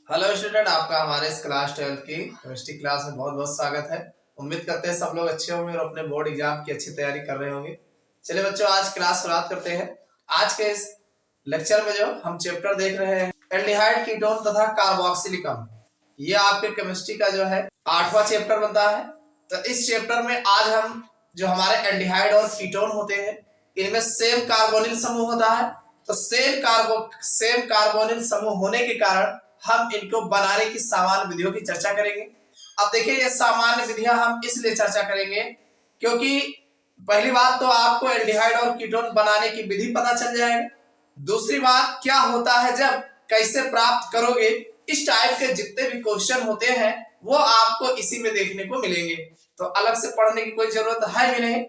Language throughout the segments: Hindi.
हेलो स्टूडेंट, आपका हमारे इस क्लास 12 की केमिस्ट्री क्लास में बहुत बहुत स्वागत है। उम्मीद करते हैं सब लोग अच्छे होंगे और अपने बोर्ड एग्जाम की अच्छी तैयारी कर रहे होंगे। चलिए बच्चों, आज क्लास शुरुआत करते हैं। आज के इस लेक्चर में जो हम चैप्टर देख रहे हैं एल्डिहाइड, कीटोन तथा कार्बोक्सिलिक अम्ल, ये आपके केमिस्ट्री का जो है 8वां चैप्टर बनता है। तो इस चैप्टर में आज हम जो हमारे एल्डिहाइड और कीटोन होते हैं इनमें सेम कार्बोनिल समूह होता है। तो सेम कार्बोनिल समूह होने के कारण हम इनको बनाने की सामान्य विधियों की चर्चा करेंगे। अब देखिए, ये सामान्य विधियां हम इसलिए चर्चा करेंगे क्योंकि पहली बात तो आपको एल्डिहाइड और कीटोन बनाने की विधि पता चल जाएगी। दूसरी बात, क्या होता है जब, कैसे प्राप्त करोगे, इस टाइप के जितने भी क्वेश्चन होते हैं वो आपको इसी में देखने को मिलेंगे। तो अलग से पढ़ने की कोई जरूरत है भी नहीं,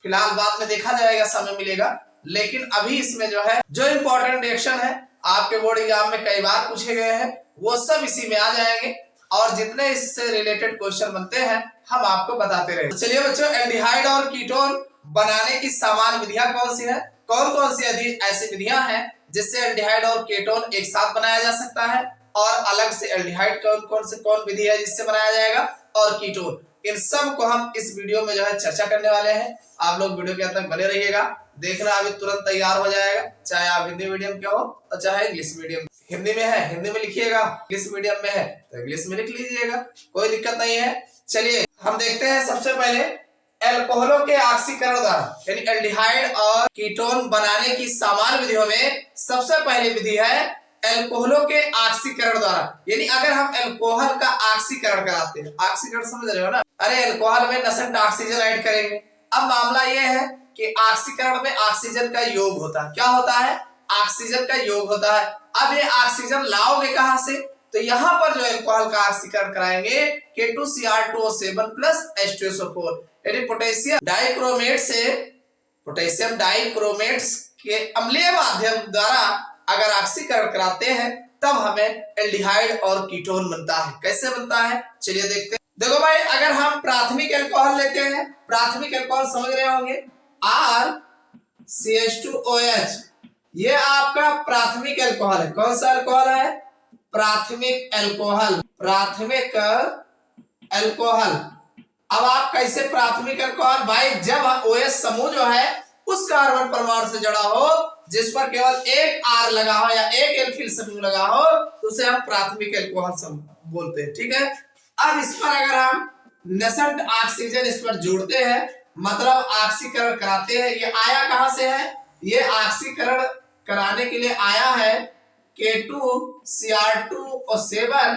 फिलहाल बाद में देखा जाएगा, समय मिलेगा। लेकिन अभी इसमें जो है जो इंपॉर्टेंट रिएक्शन है आपके बोर्ड एग्जाम में कई बार पूछे गए हैं वो सब इसी में आ जाएंगे और जितने इससे रिलेटेड क्वेश्चन बनते हैं हम आपको बताते रहे। तो चलिए बच्चों, एल्डिहाइड और कीटोन बनाने की सामान्य विधियां कौन सी है, कौन कौन सी ऐसी विधियां हैं जिससे एल्डिहाइड और कीटोन एक साथ बनाया जा सकता है, और अलग से एल्डिहाइड कौन विधि है जिससे बनाया जाएगा, और कीटोन, इन सब को हम इस वीडियो में जो है चर्चा करने वाले हैं। आप लोग वीडियो के अंत तक बने रहिएगा, देखना अभी तुरंत तैयार हो जाएगा। चाहे आप हिंदी मीडियम के हो और चाहे इंग्लिश मीडियम, हिंदी में है हिंदी में लिखिएगा, इंग्लिश मीडियम में है तो इंग्लिश में लिख लीजिएगा, कोई दिक्कत नहीं है। चलिए हम देखते हैं सबसे पहले एल्कोहलों के ऑक्सीकरण द्वारा, यानी एल्डिहाइड और कीटोन बनाने की सामान्य विधियों में सबसे पहली विधि है एल्कोहलों के ऑक्सीकरण द्वारा। यानी अगर हम एल्कोहल का ऑक्सीकरण कराते हैं, ऑक्सीकरण समझ रहे हो ना, अरे एल्कोहल में नसेंट ऑक्सीजन ऐड करेंगे। अब मामला यह है कि ऑक्सीकरण में ऑक्सीजन का योग होता है, क्या होता है, ऑक्सीजन का योग होता है। अब ये ऑक्सीजन लाओगे कहां से, तो यहाँ पर जो एल्कोहल का ऑक्सीकरण कराएंगे K2Cr2O7 प्लस H2SO4, यानी पोटेशियम डाइक्रोमेट के अम्लीय माध्यम द्वारा अगर ऑक्सीकरण कराते हैं तब हमें एल्डिहाइड और कीटोन बनता है। कैसे बनता है चलिए देखते हैं। देखो भाई, अगर हम प्राथमिक एल्कोहल लेते हैं, प्राथमिक एल्कोहल समझ रहे होंगे, RCH2OH, ये आपका प्राथमिक एल्कोहल है। कौन सा एल्कोहल है, प्राथमिक एल्कोहल, प्राथमिक एल्कोहल। अब आप कैसे प्राथमिक एल्कोहल, भाई जब OH समूह जो है उस कार्बन परमाणु से जुड़ा हो जिस पर केवल एक R लगा हो या एक एल्किल समूह लगा हो तो उसे हम प्राथमिक एल्कोहल समूह बोलते हैं, ठीक है। अब इस पर अगर हम नेसेंट ऑक्सीजन इस पर जोड़ते हैं, मतलब ऑक्सीकरण कराते हैं, ये आया कहां से है, ये ऑक्सीकरण कराने के लिए आया है K2Cr2O7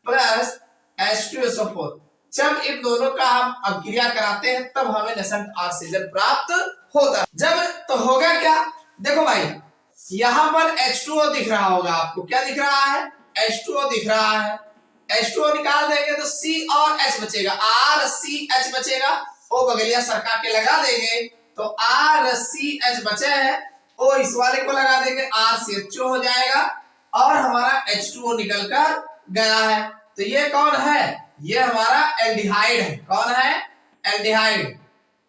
प्लस H2SO4। जब इन दोनों का हम अभिक्रिया कराते हैं तब हमें नेसेंट ऑक्सीजन प्राप्त होता है। जब तो होगा क्या, देखो भाई यहां पर H2O दिख रहा होगा आपको, क्या दिख रहा है, H2O दिख रहा है। H2O निकाल देंगे तो C और H बचेगा, RCH बचेगा, O बगलिया सरका के लगा देंगे तो RCH बचे है, O इस वाले को लगा देंगे RCHO हो जाएगा और हमारा H2O निकल कर गया है। तो ये कौन है, ये हमारा एल्डिहाइड है। कौन है, एल्डिहाइड।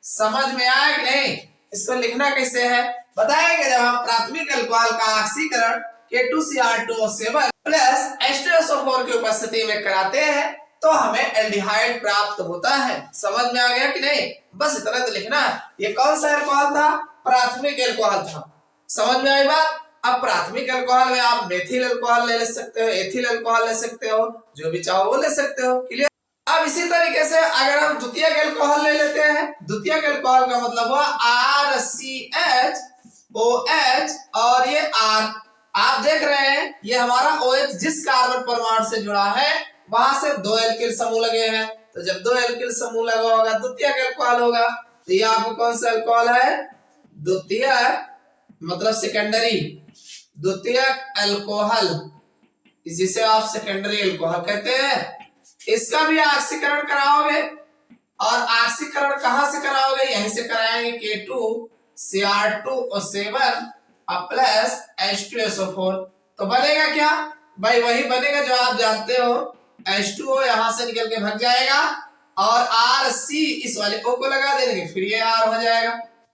समझ में आया कि नहीं, इसको लिखना कैसे है बताएंगे। जब हम प्राथमिक अल्कोहल का ऑक्सीकरण K2Cr2O7 प्लस H2SO4 की उपस्थिति में कराते हैं तो हमें एल्डिहाइड प्राप्त होता है। समझ में आ गया कि नहीं, बस इतना तो लिखना। ये कौन सा अल्कोहल था, प्राथमिक अल्कोहल था। समझ में आई बात। अब प्राथमिक अल्कोहल में आप मेथिल अल्कोहल ले सकते हो, एथिल अल्कोहल ले सकते हो, जो भी चाहो वो ले सकते हो, क्लियर। अब इसी तरीके से अगर हम द्वितीयक अल्कोहल ले लेते हैं, द्वितीयक अल्कोहल का मतलब हुआ RCHOH और ये R, आप देख रहे हैं ये हमारा OH जिस कार्बन परमाणु से जुड़ा है वहां से दो एल्किल समूह लगे हैं, तो जब दो एल्किल समूह लगा होगा द्वितीयक अल्कोहल होगा। तो ये आपको कौन सा अल्कोहल है, द्वितीयक मतलब सेकेंडरी, द्वितीयक अल्कोहल, जिसे आप सेकेंडरी अल्कोहल कहते हैं। इसका भी ऑक्सीकरण कराओगे और ऑक्सीकरण कहां से कराओगे, यहीं से कराएंगे K2Cr2O7 प्लस H2SO4। तो बनेगा क्या भाई, वही बनेगा जो आप जानते हो, H2O यहां से निकल के भाग जाएगा और RC इस वाले O को लगा देंगे, फिर ये R हो जाएगा,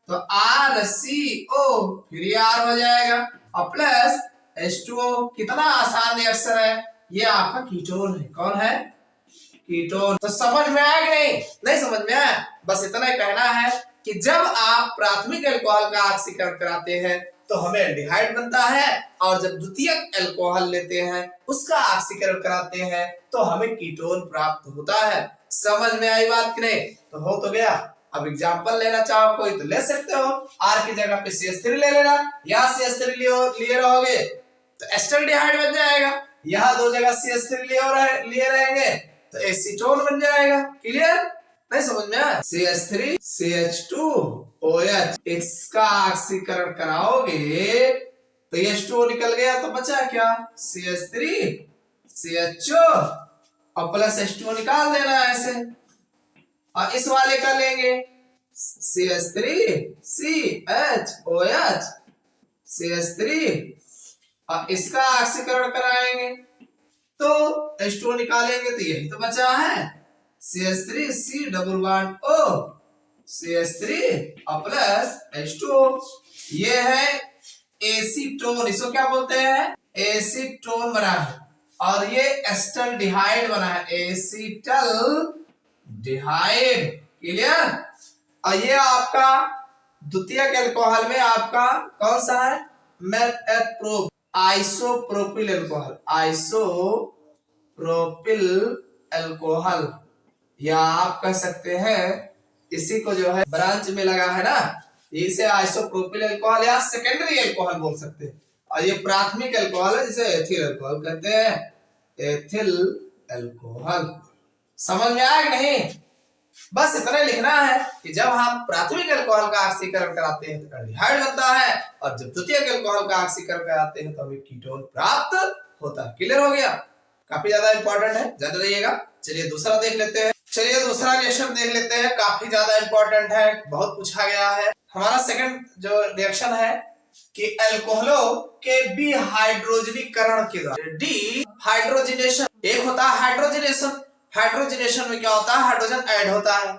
तो RCO फिर ये R हो जाएगा और प्लस H2O। कितना आसान रिएक्शन है, ये आपका कीटोन है। कौन है? कीटोन। तो समझ में आया कि नहीं? नहीं समझ में आया? बस इतना ही कहना है कि जब आप प्राथमिक अल्कोहल का ऑक्सीकरण कराते हैं तो हमें एल्डिहाइड बनता है, और जब द्वितीयक अल्कोहल लेते हैं उसका ऑक्सीकरण कराते हैं तो हमें कीटोन प्राप्त होता है। समझ में आई बात कि नहीं? तो हो तो गया। अब एग्जांपल लेना चाहो कोई तो ले सकते हो। आर की जगह पे CH3 ले लेना, यहाँ CH3 लिए रहोगे तो एस्टल्डिहाइड बन जाएगा। यहाँ दो जगह CH3 लिए रहेंगे तो एसीटोन बन जाएगा। क्लियर? नहीं समझ में आया? CH3 CH2OH, इसका ऑक्सीकरण कराओगे तो H2O निकल गया तो बचा क्या? CH3 CHO और प्लस H2O निकाल देना ऐसे। और इस वाले का लेंगे CH3 CHOH CH3 और इसका ऑक्सीकरण कराएंगे तो H2O निकालेंगे तो यही तो बचा है CH3 C double bond O CH3 और प्लस H2O। ये है एसीटोन, इसको क्या बोलते हैं? एसीटोन बना है। और ये एस्टल्डिहाइड बना है, एसीटल डिहाइड। क्लियर? और ये आपका द्वितीयक अल्कोहल में आपका कौन सा है? मेथप्रोप आइसोप्रोपिल अल्कोहल, आइसोप्रोपिल अल्कोहल, या आप कह सकते हैं इसी को जो है ब्रांच में लगा है ना, इसे आइसोप्रोपिल अल्कोहल या सेकेंडरी अल्कोहल बोल सकते हैं। और ये प्राथमिक अल्कोहल है जिसे एथिल अल्कोहल कहते हैं, एथिल अल्कोहल। समझ में आया कि नहीं? बस इतना लिखना है कि जब हम प्राथमिक अल्कोहल का ऑक्सीकरण कराते हैं तो एल्डिहाइड बनता है, और जब द्वितीयक अल्कोहल का ऑक्सीकरण कराते हैं तो हमें कीटोन प्राप्त होता है। क्लियर हो गया? काफी ज्यादा इंपॉर्टेंट है, जान रहिएगा। चलिए दूसरा देख लेते हैं। चलिए दूसरा रिएक्शन देख लेते हैं, काफी ज्यादा इंपॉर्टेंट है, बहुत पूछा गया है। हमारा सेकंड जो रिएक्शन है कि अल्कोहलों के डिहाइड्रोजनीकरण के द्वारा, डिहाइड्रोजनेशन, एक होता है हाइड्रोजनेशन, हाइड्रोजनेशन में क्या होता है? हाइड्रोजन ऐड होता है।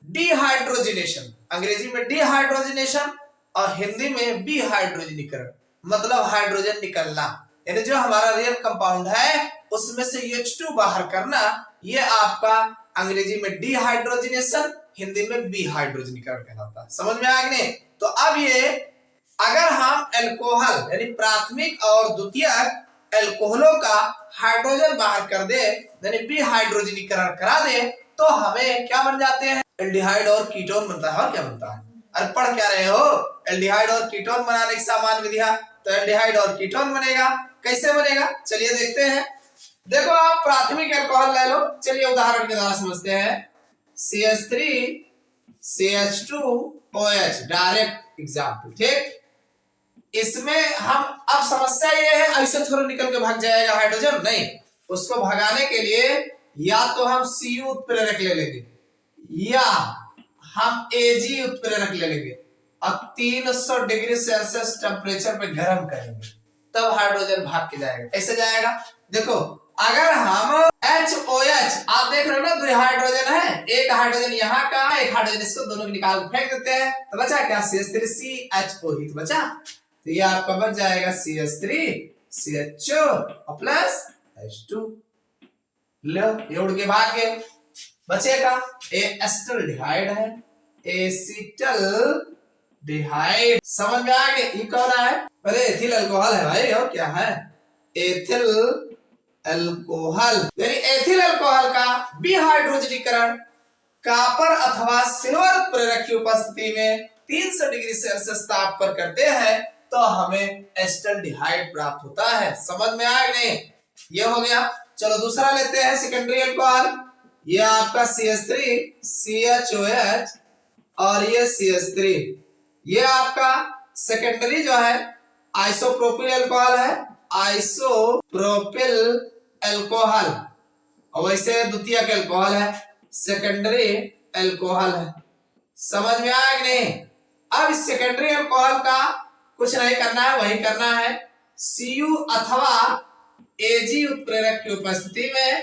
डिहाइड्रोजनेशन, अंग्रेजी में डिहाइड्रोजनेशन और हिंदी में डिहाइड्रोजनीकरण, मतलब हाइड्रोजन निकलना, यानी जो हमारा रियल कंपाउंड है उसमें से H2 बाहर करना, ये आपका अंग्रेजी में डिहाइड्रोजनेशन, हिंदी में डिहाइड्रोजनीकरण कहलाता है। समझ में आया कि नहीं? तो अब ये अगर हम अल्कोहल यानी प्राथमिक और द्वितीयक अल्कोहलों का हाइड्रोजन बाहर कर दे, यानी डिहाइड्रोजनीकरण करा दे, तो हमें क्या बन जाते हैं? एल्डिहाइड और कीटोन बनता है। और क्या बनता है? अरे पढ़ क्या रहे हो? एल्डिहाइड और कीटोन बनाने की सामान्य विधियां, तो एल्डिहाइड और कीटोन बनेगा। कैसे बनेगा? चलिए देखते हैं। देखो आप प्राथमिक अल्कोहल ले लो, चलिए उदाहरण के द्वारा समझते हैं। CH3 CH2OH डायरेक्ट एग्जाम्पल, ठीक? इसमें हम अब समस्या ये है, ऐसे थोड़ा निकल के भाग जाएगा हाइड्रोजन, नहीं, उसको भगाने के लिए या तो हम Cu उत्प्रेरक ले लेंगे या हम Ag उत्प्रेरक ले लेंगे और 300 डिग्री सेल्सियस टेम्परेचर पे गर्म करेंगे, तब हाइड्रोजन भाग के जाएगा। कैसे जाएगा? देखो अगर हम HOH, आप देख रहे हो ना, दो हाइड्रोजन है, एक हाइड्रोजन यहाँ का, एक हाइड्रोजन इसको, दोनों को निकाल फेंक देते हैं तो बचा क्या? CH3CHO ही तो बचा। तो ये आपका बच जाएगा CH3 CHO और प्लस H2। लो ये उड़ के भाग गए, बचेगा एस्टल्डिहाइड है, एसिटल डिहाइड। समझ में आ गया? ये कौन है? अरे एथिल अल्कोहल है भाई, और क्या है? एथिल अल्कोहल, यानी एथिल अल्कोहल का डिहाइड्रोजनीकरण कॉपर अथवा सिल्वर प्रेरक की उपस्थिति में 300 डिग्री सेल्सियस ताप पर करते हैं तो हमें एस्टल्डिहाइड प्राप्त होता है। समझ में आया नहीं? ये हो गया। चलो दूसरा लेते हैं, सेकेंडरी अल्कोहल। ये आपका CH3 CHOH और ये CH3, ये आपका सेकेंडरी जो है आइसोप्रोपिल अल्कोहल है, आइसोप्रोपिल अल्कोहल, और वैसे द्वितीयक अल्कोहल है, सेकेंडरी अल्कोहल है। समझ में आया कि नहीं? अब इस सेकेंडरी अल्कोहल का कुछ नहीं करना है, वही करना है Cu अथवा Ag उत्प्रेरक की उपस्थिति में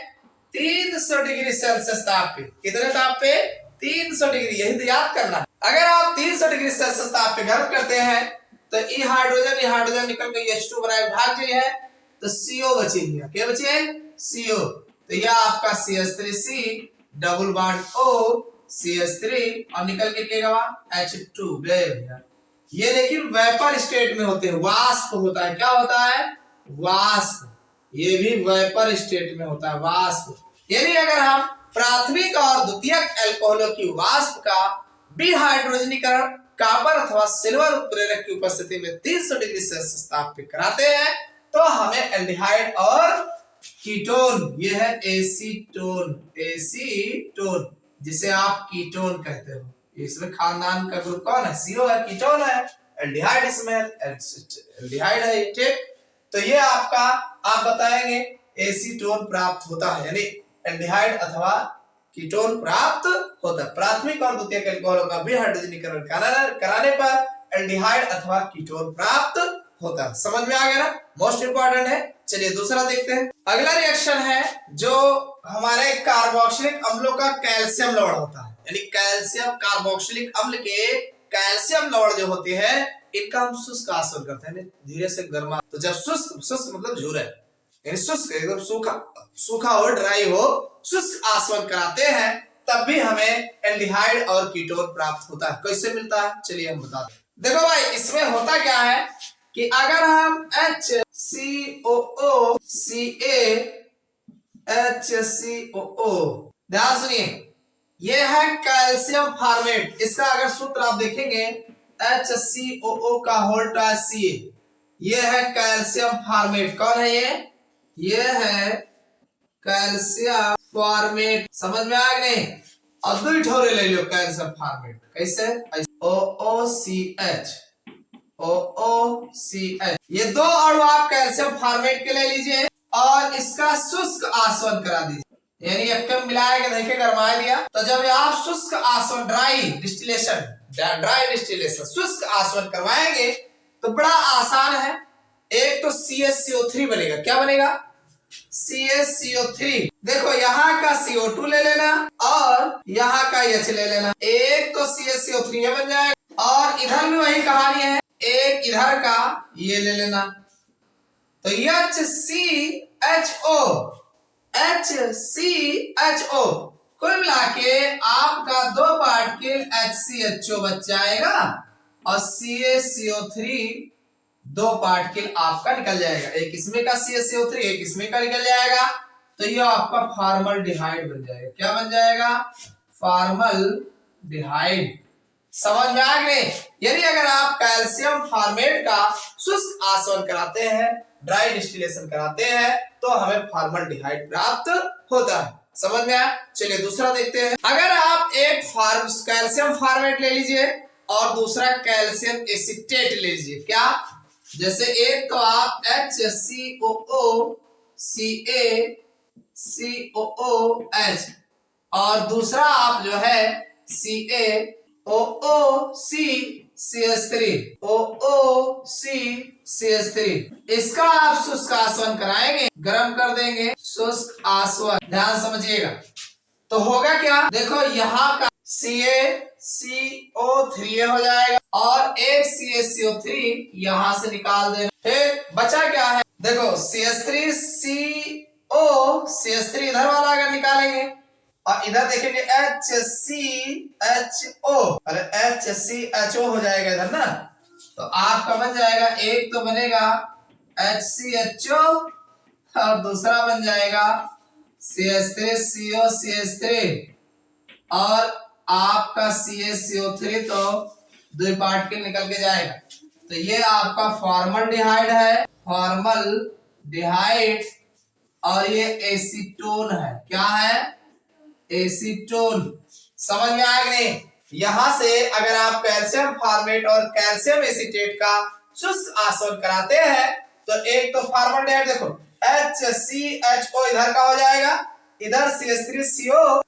300 डिग्री सेल्सियस ताप पे, कितने ताप पे? 300 डिग्री, यही तो याद करना है। अगर आप 300 डिग्री सेल्सियस ताप पे गर्म करते हैं तो ये हाइड्रोजन निकल के H2 बनाए भाग गई है, तो CO बचे भैया, क्या बचे? CO। तो यह आपका CH3C double bond O CH3 और निकल के क्या गवा? H2 गए भैया। ये लेकिन वेपर स्टेट में होते हैं, वाष्प होता है। क्या होता है? वाष्प। ये भी वेपर स्टेट में होता है, वाष्प। यानी अगर हम प्राथमिक और द्वितीयक अल्कोहलों की वाष्प का विहाइड्रोजनीकरण कॉपर अथवा सिल्वर उत्प्रेरक की उपस्थिति में 300 डिग्री सेल्सियस ताप पे कराते हैं तो हमें एल्डिहाइड और कीटोन, ये है एसीटोन, एसीटोन जिसे आप कीटोन कहते हो। इसमें खानदान का ग्रुप कौन है? CO है, कीटोन है, एल्डिहाइड इसमें एल्डिहाइड है, ठीक। तो ये आपका आप बताएंगे एसीटोन प्राप्त होता है, यानी एल्डिहाइड अथवा कीटोन प्राप्त होता है। प्राथमिक और द्वितीयक अल्कोहलों का विहाइड्रोजनीकरण कराने पर एल्डिहाइड अथवा कीटोन प्राप्त होता है। समझ में आ गया ना? मोस्ट इंपॉर्टेंट है। चलिए दूसरा देखते हैं। अगला रिएक्शन है जो हमारे कार्बोक्सिलिक अम्लों का कैल्शियम लवण होता है, यानी कैल्शियम कार्बोक्सिलिक अम्ल के कैल्शियम लवण जो होते हैं इनका हम शुष्क आसवन करते हैं, धीरे से गर्मा। तो जब शुष्क मतलब झुरे, यानी शुष्क एकदम सूखा हो, ड्राई हो, शुष्क आसवन कराते हैं तब भी हमें एल्डिहाइड और कीटोन प्राप्त होता है। कैसे मिलता है? चलिए हम बताते हैं। देखो भाई, इसमें होता क्या है कि अगर हम HCOO HCOO, ध्यान सुनिए, ये है कैल्शियम फॉर्मेट। इसका अगर सूत्र आप देखेंगे HCOO का होल्टा Ca, ये है कैल्शियम फॉर्मेट। कौन है ये? ये है कैल्शियम फॉर्मेट। समझ में आ गया नहीं? और दो ठोरे ले लो कैल्शियम फॉर्मेट। कैसे? OOCH, OOCH, ये दो अणु आप कैल्शियम फॉर्मेट के ले लीजिए और इसका शुष्क आसवन करा दीजिए, यानी एक मिलाया के देखे गरमाया दिया। तो जब आप शुष्क आसवन ड्राई डिस्टिलेशन शुष्क आसवन करवाएंगे तो बड़ा आसान है। एक तो CaCO3 बनेगा। क्या बनेगा? CaCO3। देखो यहाँ का CO2 ले लेना और यहाँ का H ले लेना, एक तो CaCO3 बन जाएगा और इधर भी वही कहानी है, एक इधर का ये ले लेना। तो HCHO कुल मिला के आपका 2 पार्टिकल HCHO बच जाएगा और CaCO3 2 पार्टिकल आपका निकल जाएगा। एक इसमें का CaCO3, एक इसमें का निकल जाएगा। तो ये आपका फॉर्मल्डिहाइड बन जाएगा। क्या बन जाएगा? फॉर्मल्डिहाइड। समझ में आ गए? यानी अगर आप कैल्शियम फॉर्मेट का शुष्क आसवन कराते हैं, ड्राई डिस्टिलेशन कराते हैं तो हमें फॉर्मल्डिहाइड प्राप्त होता है। समझ में आया? चलिए दूसरा देखते हैं। अगर आप एक कैल्शियम फॉर्मेट ले लीजिए और दूसरा कैल्शियम एसीटेट ले लीजिए। क्या? जैसे एक तो आप HCOOCaCOOH और दूसरा आप जो है CaOOCCH3 इसका आप शुष्क आसवन कराएंगे, गर्म कर देंगे, शुष्क आसवन। ध्यान समझिएगा। तो होगा क्या? देखो यहाँ का CaCO3 हो जाएगा और एक CaCO3 यहाँ से निकाल देना। फिर बचा क्या है? देखो CH3CO इधर वाला अगर निकालेंगे और इधर देखेंगे HCHO, अरे HCHO हो जाएगा इधर ना। तो आपका बन जाएगा, एक तो बनेगा HCHO और दूसरा बन जाएगा CH3CO और आपका CaCO3 तो 2 पार्टिकल निकल के जाएगा। तो ये आपका फॉर्मल्डिहाइड है, फॉर्मल्डिहाइड, और ये एसीटोन है। क्या है? एसीटोन। समझ में आया कि नहीं? यहां से अगर आप कैल्शियम फॉर्मेट और कैल्शियम एसीटेट का शुष्क आसवन कराते हैं तो एक तो फॉर्मल्डिहाइड, देखो HCHO इधर का हो जाएगा, इधर CH3CO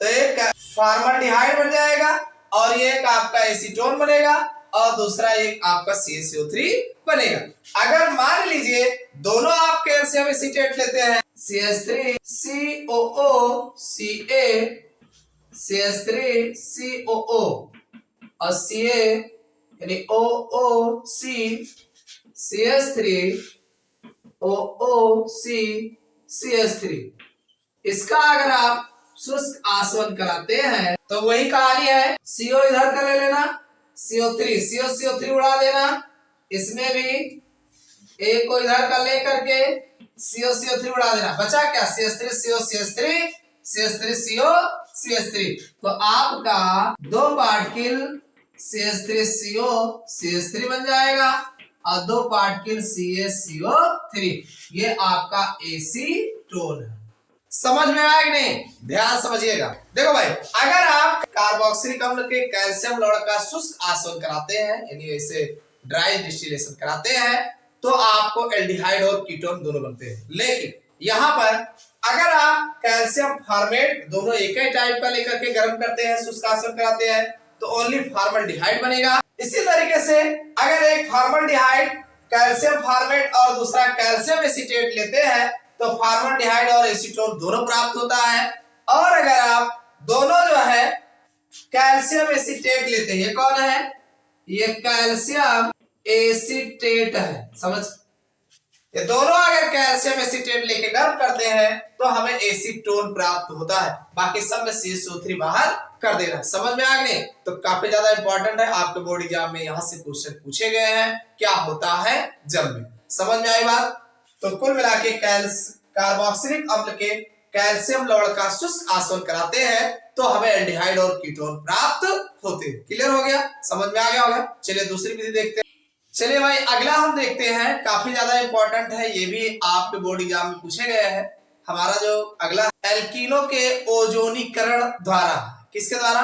तो एक फॉर्मल्डिहाइड बन जाएगा और ये एक आपका एसीटोन बनेगा और दूसरा एक आपका CaCO3 बनेगा। अगर मान लीजिए दोनों आप कैल्शियम एसीटेट लेते हैं, CH3COO और Ca यानी OOCCH3 OOC CH3। इसका अगर आप शुष्क आसवन कराते हैं तो वही कहानी है, CO इधर का ले लेना, CO3 उड़ा देना, इसमें भी A को इधर का ले करके CO3 उड़ा देना, बचा क्या CH3CO CH3 तो आपका दो पार्टिकल CH3CO बन जाएगा और दो पार्टिकल CH3, ये आपका एसीटोन है। समझ में आया कि नहीं? ध्यान समझिएगा। देखो भाई, अगर आप कार्बोक्सिलिक अम्ल के कैल्शियम लवण का शुष्क आसवन कराते हैं, यानी इसे ड्राई डिस्टिलेशन कराते हैं, तो आपको एल्डिहाइड और कीटोन दोनों बनते हैं। लेकिन यहाँ पर अगर आप कैल्शियम फॉर्मेट दोनों एक ही टाइप का लेकर के गर्म करते हैं, शुष्क आसवन कराते हैं, तो ओनली फॉर्मल्डिहाइड बनेगा। इसी तरीके से अगर एक फॉर्मल्डिहाइड कैल्शियम फॉर्मेट और दूसरा कैल्शियम एसीटेट लेते हैं तो फॉर्मल्डिहाइड और एसीटोन दोनों प्राप्त होता है। और अगर आप दोनों जो है कैल्शियम एसीटेट लेते हैं, ये कौन है? ये कैल्शियम एसीटेट है। समझ, ये दोनों अगर कैल्शियम एसीटेट लेके गर्म करते हैं तो हमें एसीटोन प्राप्त होता है। बाकी सब में CH2 बाहर कर देना। समझ में आ गए? तो काफी ज्यादा इंपॉर्टेंट है, आपके बोर्ड एग्जाम में यहाँ से क्वेश्चन पूछे गए हैं, क्या होता है जल में। समझ में आई बात? तो कुल मिला के कार्बोक्सिलिक अम्ल के कैल्शियम लवण का शुष्क आसवन कराते हैं तो हमें एल्डिहाइड और कीटोन प्राप्त होते हैं। क्लियर हो गया? समझ में आ गया होगा? चलिए दूसरी विधि देखते हैं। चलिए भाई, अगला हम देखते हैं, काफी ज्यादा इंपॉर्टेंट है, ये भी आपके बोर्ड एग्जाम में पूछे गए हैं। हमारा जो अगला एल्कीनो के ओजोनीकरण द्वारा, किसके द्वारा?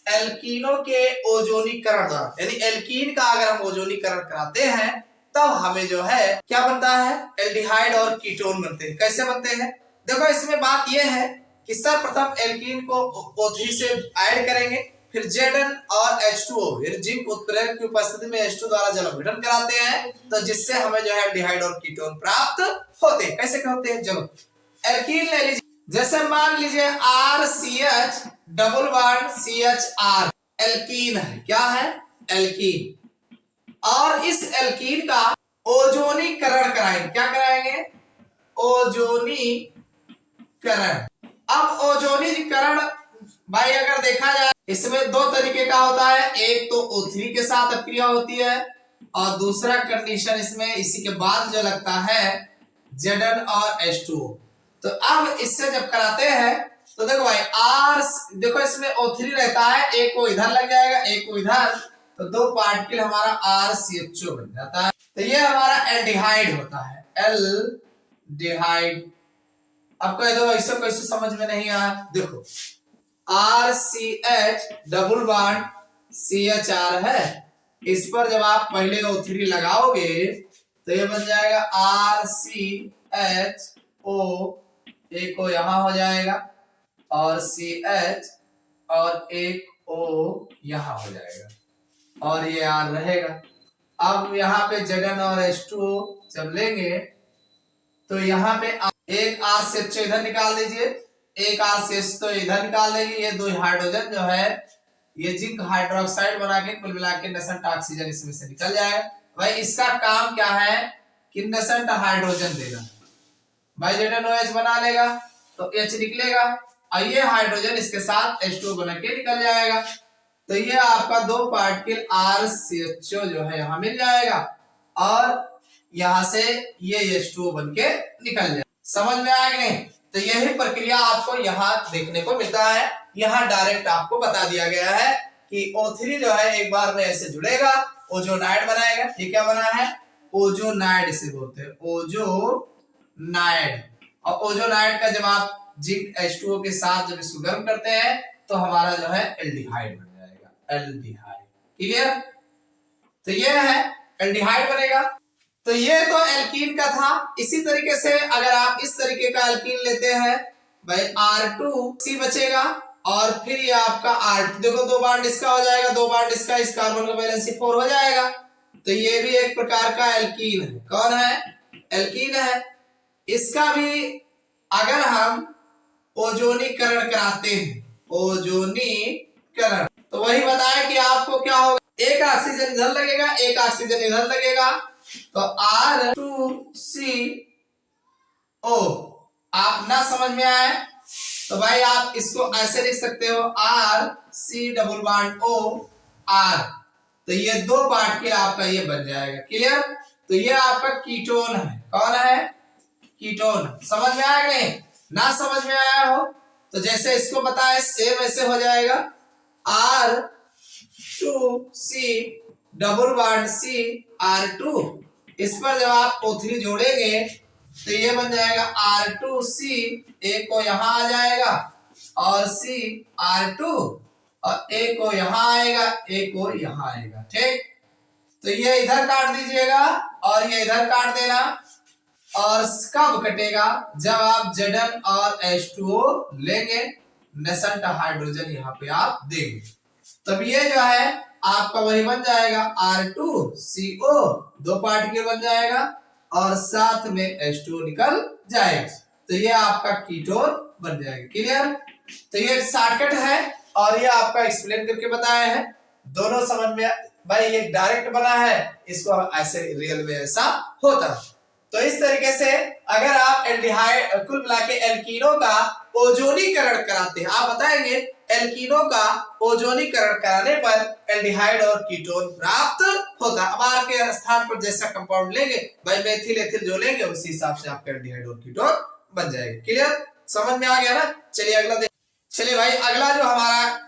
एल्कीनो के ओजोनीकरण द्वारा, यानी एल्कीन का अगर हम ओजोनीकरण कराते हैं तब हमें जो है क्या बनता है? एल्डिहाइड और कीटोन बनते हैं। कैसे बनते हैं? देखो, इसमें बात यह है कि सर्वप्रथम एल्कीन को O3 से ऐड करेंगे, फिर Zn और H2O यानी जिंक उत्प्रेरक की उपस्थिति में H2 द्वारा जल अपघटन कराते हैं, तो जिससे हमें जो है एल्डिहाइड और कीटोन प्राप्त होते हैं। कैसे होते हैं? चलो एल्कीन ले लीजिए, जैसे मान लीजिए RCH double bond CHR alkene है। क्या है? एल्कीन। और इस एल्कीन का ओजोनीकरण कराएंगे। क्या कराएंगे? ओजोनीकरण। अब ओजोनीकरण भाई अगर देखा जाए इसमें दो तरीके का होता है, एक तो O3 के साथ अपक्रिया होती है और दूसरा कंडीशन इसमें इसी के बाद जो लगता है Zn और H2O। तो अब इससे जब कराते हैं तो देखो भाई देखो इसमें O3 रहता है, एक को इधर लग जाएगा, एक को इधर, तो दो पार्टिकल हमारा RCHO बन जाता है। तो ये हमारा एल्डिहाइड होता है, एल्डिहाइड। अब कह दो ऐसा कैसे समझ में नहीं आया? देखो RCH डबल बॉन्ड CHR है, इस पर जब आप पहले O3 लगाओगे तो ये बन जाएगा RCHO, एक O यहाँ हो जाएगा और CH और एक O यहाँ हो जाएगा और ये R रहेगा। अब यहाँ पे Zn और H2O जब लेंगे तो यहाँ पे एक RCH इधर निकाल दीजिए, एक RCH तो इधर निकाल देंगे। ये दो हाइड्रोजन जो है ये जिंक हाइड्रोक्साइड बना के कुल मिला के नसेंट ऑक्सीजन इसमें से निकल जाएगा। भाई इसका काम क्या है कि नसेंट हाइड्रोजन देगा। भाई ZnOH बना लेगा तो H निकलेगा और ये हाइड्रोजन इसके साथ H2O बना के निकल जाएगा। तो ये आपका दो पार्टिकल RCHO जो है यहाँ मिल जाएगा और यहाँ से ये H2O बन के निकल जाए। समझ में आया कि नहीं? तो यही प्रक्रिया आपको यहाँ देखने को मिलता है। यहाँ डायरेक्ट आपको बता दिया गया है कि O3 जो है एक बार में ऐसे जुड़ेगा, ओजोनाइड बनाएगा। ये क्या बना है? ओजोनाइड इसे बोलते हैं, ओजोनाइड। और ओजोनाइड का जब आप जिंक H2O के साथ जब इसको गर्म करते हैं तो हमारा जो है एल्डिहाइड बन जाएगा, एल्डिहाइड। क्लियर? तो ये है एल्डिहाइड बनेगा। तो ये तो एल्कीन का था। इसी तरीके से अगर आप इस तरीके का एल्कीन लेते हैं भाई R2C बचेगा और फिर ये आपका R2, देखो दो बॉन्ड इसका हो जाएगा, दो बॉन्ड इसका, इस कार्बन का वैलेंसी 4 हो जाएगा। तो ये भी एक प्रकार का एल्कीन है। कौन है? एल्कीन है। इसका भी अगर हम ओजोनीकरण कराते हैं, ओजोनीकरण, तो वही बताया कि आपको क्या होगा, एक ऑक्सीजन इधर लगेगा, एक ऑक्सीजन इधर लगेगा, तो R2C ओ। आप ना समझ में आए तो भाई आप इसको ऐसे लिख सकते हो R C double bond O R, तो ये दो पार्ट के आपका ये बन जाएगा। क्लियर? तो ये आपका कीटोन है। कौन है? कीटोन। समझ में आया नहीं? ना समझ में आया हो तो जैसे इसको बताए सेम ऐसे हो जाएगा R two C double bond C R two. इस पर जब आप O3 जोड़ेंगे तो ये बन जाएगा R2C, एक को यहां आ जाएगा और C R2 और एक को यहां आएगा, एक को यहां आएगा। ठीक, तो ये इधर काट दीजिएगा और ये इधर काट देना। और कब कटेगा? जब आप Zn और H2O लेंगे, नेसेंट हाइड्रोजन यहाँ पे आप देंगे, तब ये जो है आपका वही बन जाएगा R2CO, दो पार्टिकल बन जाएगा और साथ में H2O निकल जाएगा, तो ये आपका कीटोन बन जाएगा। क्लियर? तो ये शॉर्टकट है और ये आपका एक्सप्लेन करके बताया है। दोनों समझ में भाई, ये डायरेक्ट बना है, इसको ऐसे रियल में ऐसा होता। तो इस तरीके से अगर आप एल्डिहाइड कुल मिला के एल्कीनो का ओजोनीकरण कराते हैं, आप बताएंगे एल्कीनो का ओजोनीकरण कराने पर एल्डिहाइड और कीटोन प्राप्त होता। अब आपके स्थान पर जैसा कंपाउंड लेंगे भाई, मेथिल एथिल जो लेंगे उसी हिसाब से आपका एल्डिहाइड और कीटोन बन जाएगा। क्लियर? समझ में आ गया ना? चलिए अगला चलिए भाई, अगला जो हमारा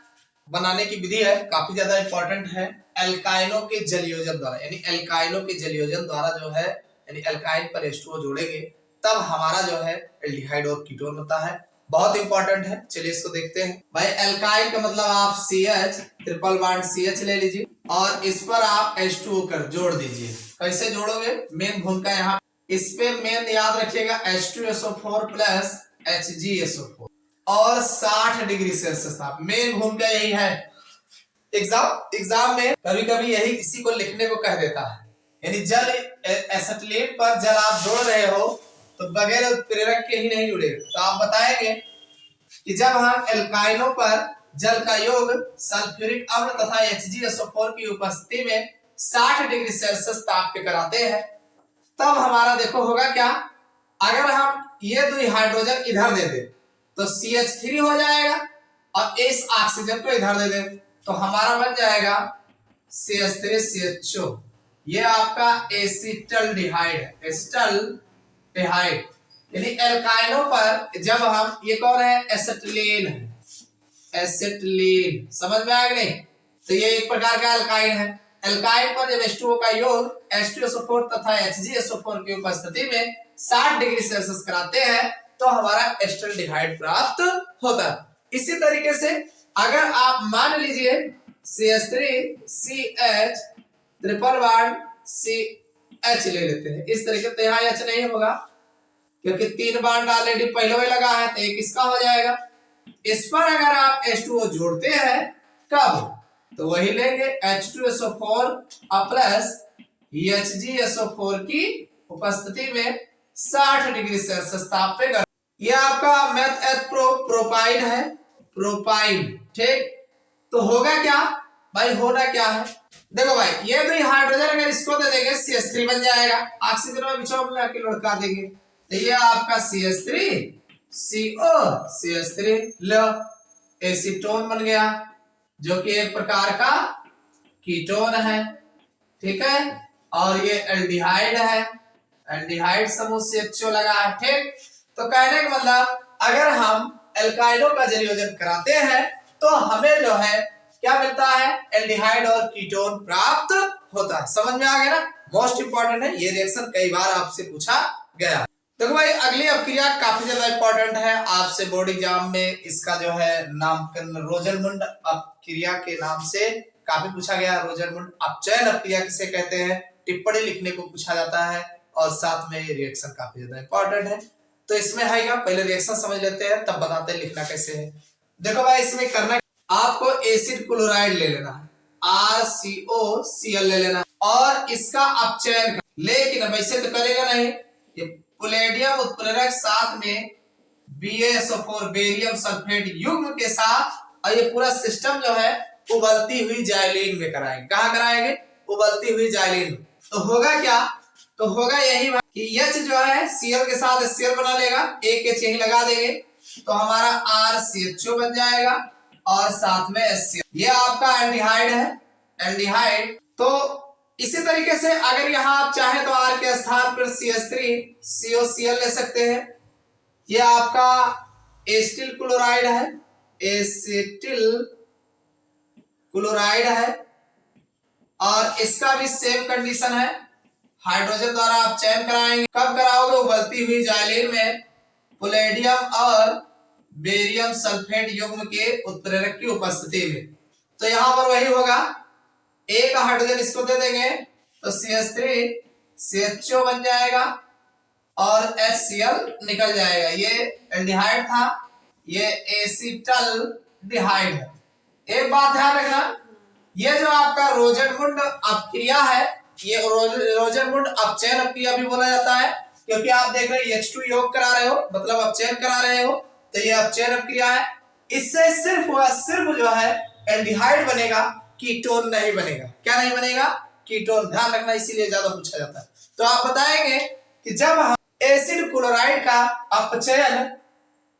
बनाने की विधि है काफी ज्यादा इंपॉर्टेंट है। एल्काइनों के जलयोजन द्वारा, यानी एल्काइनों के जलयोजन द्वारा जो है, यानी एल्काइन पर H2O जोड़ेंगे तब हमारा जो है एल्डिहाइड और कीटोन होता है। बहुत इंपॉर्टेंट है। चलिए इसको देखते हैं भाई। एल्काइन का मतलब आप CH ट्रिपल बॉन्ड CH ले लीजिए और इस पर आप H2O कर जोड़ दीजिए। कैसे जोड़ोगे? मेन भूमिका यहाँ इस पे मेन याद रखिएगा H2SO4 प्लस HgSO4 और 60 डिग्री सेल्सियस था। मेन भूमिका यही है। एग्जाम में कभी कभी यही इसी को लिखने को कह देता है, यानी जल एसिटिलेट पर जल आप जोड़ रहे हो तो बगैर उत्प्रेरक के ही नहीं जुड़ेगा। तो आप बताएंगे कि जब हम एल्काइनों पर जल का योग सल्फ्यूरिक अम्ल तथा HgSO4 की उपस्थिति में 60 डिग्री सेल्सियस ताप पे कराते हैं, तब हमारा देखो होगा क्या। अगर हम ये दो हाइड्रोजन इधर दे दे तो CH3 हो जाएगा और इस ऑक्सीजन को इधर दे दे तो हमारा बन जाएगा CH3CHO। ये आपका एसिटल्डिहाइड है, एसिटल्डिहाइड। यानी एल्काइनों पर जब हम, ये कौन है? एसिटिलीन है, एसिटिलीन। समझ में आ गया नहीं? तो ये एक प्रकार का एल्काइन है। एल्काइन पर जब H2O का योग H2SO4 तथा HgSO4 की उपस्थिति में 60 डिग्री सेल्सियस कराते हैं तो हमारा एसिटल्डिहाइड प्राप्त होता है। इसी तरीके से अगर आप मान लीजिए CH3CH ट्रिपल बॉन्ड CH ले लेते हैं इस तरीके, तो यहाँ H नहीं होगा क्योंकि 3 बॉन्ड ऑलरेडी पहले में लगा है, तो एक इसका हो जाएगा। इस पर अगर आप H2O जोड़ते हैं कब? तो वही लेंगे H2SO4 प्लस HgSO4 की उपस्थिति में 60 डिग्री सेल्सियस ताप पे। यह आपका मेथ प्रोपाइन है, प्रोपाइन। ठीक, तो होगा क्या भाई? होना क्या है? देखो भाई, ये दो हाइड्रोजन अगर इसको दे देंगे CH3 बन जाएगा, ऑक्सीजन में बिछो मिला के लड़का देंगे तो ये आपका CH3CO CH3 लो एसीटोन बन गया जो कि एक प्रकार का कीटोन है। ठीक है, और ये एल्डिहाइड है, एल्डिहाइड समूह CHO लगा है। ठीक, तो कहने का मतलब अगर हम एल्काइनों का जलयोजन कराते हैं तो हमें जो है क्या मिलता है? एल्डिहाइड और कीटोन प्राप्त होता है। समझ में आ गया ना? मोस्ट इंपॉर्टेंट है ये रिएक्शन, कई बार आपसे पूछा गया। देखो भाई, अगली अपक्रिया काफी ज्यादा इंपॉर्टेंट है, आपसे बोर्ड एग्जाम में इसका जो है नामकरण रोजरमुंड अपक्रिया के नाम से काफी पूछा गया। रोजरमुंड अपचयन अपक्रिया किसे कहते हैं, टिप्पणी लिखने को पूछा जाता है और साथ में ये रिएक्शन काफी ज्यादा इंपॉर्टेंट है। तो इसमें है क्या, पहले रिएक्शन समझ लेते हैं तब बताते हैं लिखना कैसे है। देखो भाई, इसमें करना आपको एसिड क्लोराइड ले लेना है, RCOCl ले लेना और इसका अपचयन, लेकिन वैसे तो करेगा नहीं, ये पैलेडियम उत्प्रेरक साथ में BaSO4 बेरियम सल्फेट युग्म के साथ और ये पूरा सिस्टम जो है उबलती हुई जाइलीन में कराएंगे। कहाँ कराएंगे? उबलती हुई जाइलीन। तो होगा क्या? तो होगा यही कि H जो है Cl के साथ HCl बना लेगा, एक H यही लगा देंगे तो हमारा RCHO बन जाएगा और साथ में HCl। ये आपका एल्डिहाइड है, एल्डिहाइड। तो इसी तरीके से अगर यहां आप चाहें तो R के स्थान पर CH3 COCl ले सकते हैं। ये आपका एसिटिल क्लोराइड है, एसिटिल क्लोराइड है और इसका भी सेम कंडीशन है, हाइड्रोजन द्वारा आप चयन कराएंगे। कब कराओगे? उबलती हुई जाइलीन में पैलेडियम और बेरियम सल्फेट युग्म के उत्प्रेरक की उपस्थिति में। तो यहां पर वही होगा, एक हाइड्रोजन इसको दे देंगे तो CH3 CHO बन जाएगा और HCl निकल जाएगा। ये एल्डिहाइड था, ये एसिटल्डिहाइड है। एक बात ध्यान रखना, ये जो आपका रोजनमुंड अपक्रिया है, ये रोजनमुंड अपचयन अपक्रिया भी बोला जाता है, क्योंकि आप देख रहे हैं H2 योग करा रहे हो, मतलब अपचयन करा रहे हो, तो ये अपचयन अपक्रिया है। इससे सिर्फ जो है एल्डिहाइड बनेगा, कीटोन नहीं बनेगा। क्या नहीं बनेगा? कीटोन। ध्यान रखना, इसीलिए ज्यादा पूछा जाता है। तो आप बताएंगे कि जब हम एसिड क्लोराइड का अपचयन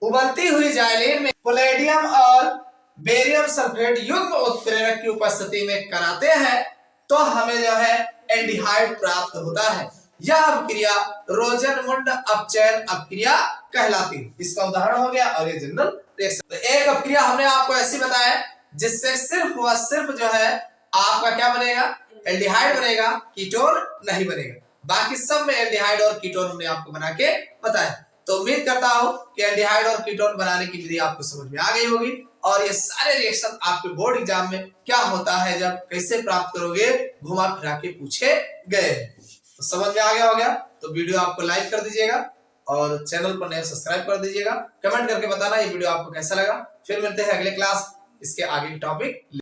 उबलती हुई जाइलीन में पैलेडियम और बेरियम सल्फेट युग्म उत्प्रेरक की उपस्थिति में कराते हैं तो हमें जो है एल्डिहाइड प्राप्त होता है। यह अपक्रिया रोजनमुंड अपचयन अपक्रिया कहलाती है। इसका उदाहरण हो गया और ये जनरल रिएक्शन। तो एक अपक्रिया हमने आपको ऐसी बताया जिससे सिर्फ जो है आपका क्या बनेगा? एल्डिहाइड बनेगा, कीटोन नहीं बनेगा। बाकी सब में एल्डिहाइड और कीटोन हमने आपको बना के बताया। तो उम्मीद करता हूं कि एल्डिहाइड और कीटोन बनाने की विधि आपको समझ में आ गई होगी और ये सारे रिएक्शन आपके बोर्ड एग्जाम में क्या होता है, जब कैसे प्राप्त करोगे, घुमा फिरा के पूछे गए। तो समझ में आ गया होगा। तो वीडियो आपको लाइक कर दीजिएगा और चैनल पर नए सब्सक्राइब कर दीजिएगा। कमेंट करके बताना ये वीडियो आपको कैसा लगा। फिर मिलते हैं अगले क्लास इसके आगे की टॉपिक